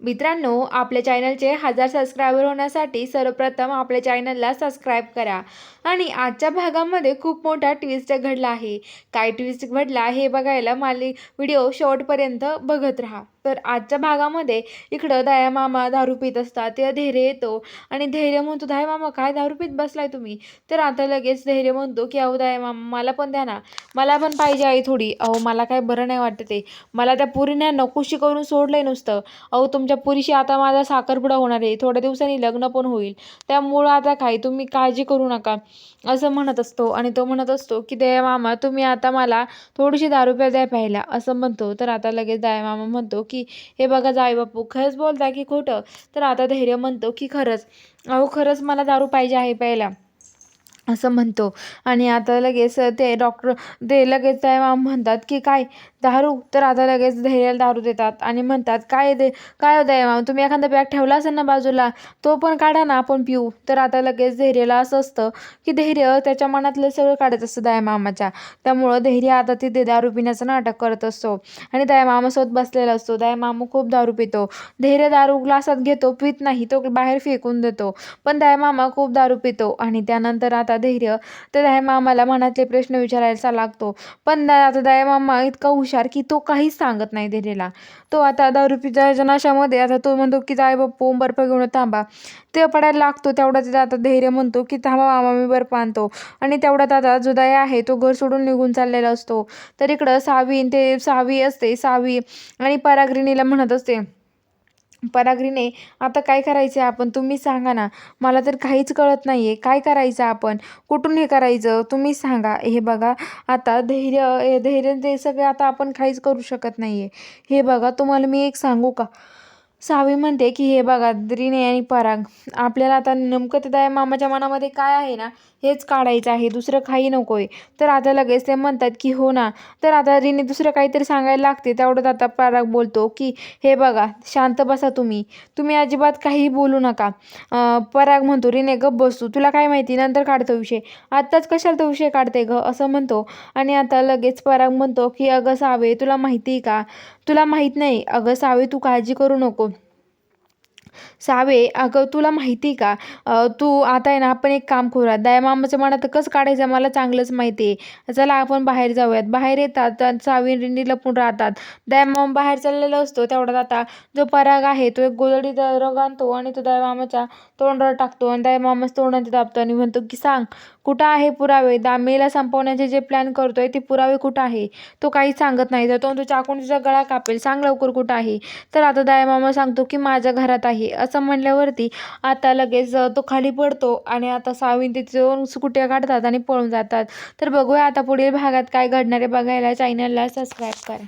मित्रांनो, आपल्या चॅनलचे 1000 सबस्क्रायबर होण्यासाठी सर्वप्रथम आपल्या चॅनलला सबस्क्राईब करा. आणि आजच्या भागामध्ये खूप मोठा ट्विस्ट घडला आहे. काय ट्विस्ट घडला हे बघायला व्हिडिओ शेवटपर्यंत बघत राहा. तर आजच्या भागामध्ये इकडं दया मामा दारू पित असतात. ते धैर्य येतो आणि धैर्य म्हणतो, दया मामा काय दारू पित बसलाय तुम्ही? तर आता लगेच धैर्य म्हणतो की अहो दया मामा मला पण द्या ना, मला पण पाहिजे आहे थोडी. अहो मला काय बरं नाही वाटत आहे, मला त्या पोरीने नकोशी करून सोडलंय नुसतं. अहो तुमच्या पुरीशी आता माझा साखरपुडा होणार आहे, थोड्या दिवसांनी लग्न पण होईल, त्यामुळं आता काय तुम्ही काळजी करू नका असं म्हणत असतो. आणि तो म्हणत असतो की दया मामा तुम्ही आता मला थोडीशी दारू द्या प्यायला असं म्हणतो. तर आता लगेच दया मामा म्हणतो की हे बघा जाई बापू खरंच बोलता की खोटं? तर आता धैर्य म्हणतो की खरंच. अहो खरंच मला दारू पाहिजे आहे प्यायला असं म्हणतो. आणि आता लगेच ते डॉक्टर ते लगेच त्या म्हणतात की काय दारू? तर आता लगेच धैर्याला दारू देतात आणि म्हणतात काय दया मामा तुम्ही एखादा बॅग ठेवला असेल ना बाजूला, तो पण काढा ना आपण पिऊ. तर आता लगेच धैर्याला असं असतं की धैर्य त्याच्या मनातलं सगळं काढत असतं दया मामाच्या. त्यामुळं धैर्य आता तिथे दारू पिण्याचं नाटक करत असतो आणि दया मामासोबत बसलेला असतो. दया मामा खूप दारू पितो. धैर्य दारू ग्लासात घेतो, पित नाही, तो बाहेर फेकून देतो. पण दया मामा खूप दारू पितो आणि त्यानंतर आता धैर्य तर दया मामाला मनातले प्रश्न विचारायला लागतो. पण आता दया मामा इतका हुशार की तो काहीच सांगत नाही धैर्यला. तो आता दारू पिण्याच्या नशामध्ये आता तो म्हणतो की जाय बाप्पू बर्फ घेऊन थांबा. ते पडायला लागतो तेवढ्यात आता धैर्य म्हणतो की थांबा मामा मी बर्फ आणतो. आणि तेवढ्यात आता जो दया आहे तो घर सोडून निघून चाललेला असतो. तर इकडं सावी असते, सावी आणि परागरिणीला म्हणत असते, परागरीने आता काय करायचं आपण तुम्ही सांगा ना, मला तर काहीच कळत नाहीये, काय करायचं आपण, कुठून हे करायचं तुम्ही सांगा. हे बघा आता धैर्य ते सगळे आता आपण काहीच करू शकत नाहीये. हे बघा तुम्हाला मी एक सांगू का? सावी म्हणते की हे बघा रिने आणि पराग, आपल्याला आता नेमकं ते दया मामाच्या मनामध्ये काय आहे ना हेच काढायचं आहे, दुसरं काही नकोय. तर आता लगेच ते म्हणतात की हो ना. तर आता रिने दुसरं काहीतरी सांगायला लागते तेवढ्यात आता पराग बोलतो की हे बघा शांत बसा तुम्ही, तुम्ही अजिबात काही बोलू नका. पराग म्हणतो रिने गप्प बस तुला काय माहिती, नंतर काढतो विषय, आत्ताच कशाला तो विषय काढते ग असं म्हणतो. आणि आता लगेच पराग म्हणतो की अगं सावे तुला माहिती का, तुला माहीत नाही अगं सावे तू काळजी करू नको. सावे अगं तुला माहिती का, तू आता आहे ना आपण एक काम करूयात, दयामामाच्या मनात कसं काढायचं मला चांगलंच माहिती आहे, चला आपण बाहेर जाऊयात. बाहेर येतात तर सावी रिंडी लपून राहतात. दयामामा बाहेर चाललेला असतो तेवढ्यात आता जो पराग आहे तो एक गोधडी रग आणतो आणि तो दयामामाच्या तोंडावर टाकतो आणि दयामामाच तोंडात दाबतो आणि म्हणतो की सांग कुठं आहे पुरावे, दामेला संपवण्याचे जे प्लॅन करतोय ते पुरावे कुठं आहे? तो काहीच सांगत नाही. तर तो चाकून तिचा गळा कापेल, सांग लवकर कुठं आहे? तर आता दयामामा सांगतो की माझ्या घरात आहे असं म्हणल्यावरती आता लगेच तो खाली पडतो आणि आता सावीन तिथे जाऊन स्कुट्या काढतात आणि पळून जातात. तर बघूया आता पुढील भागात काय घडणार आहे, बघायला चॅनलला सबस्क्राईब करा.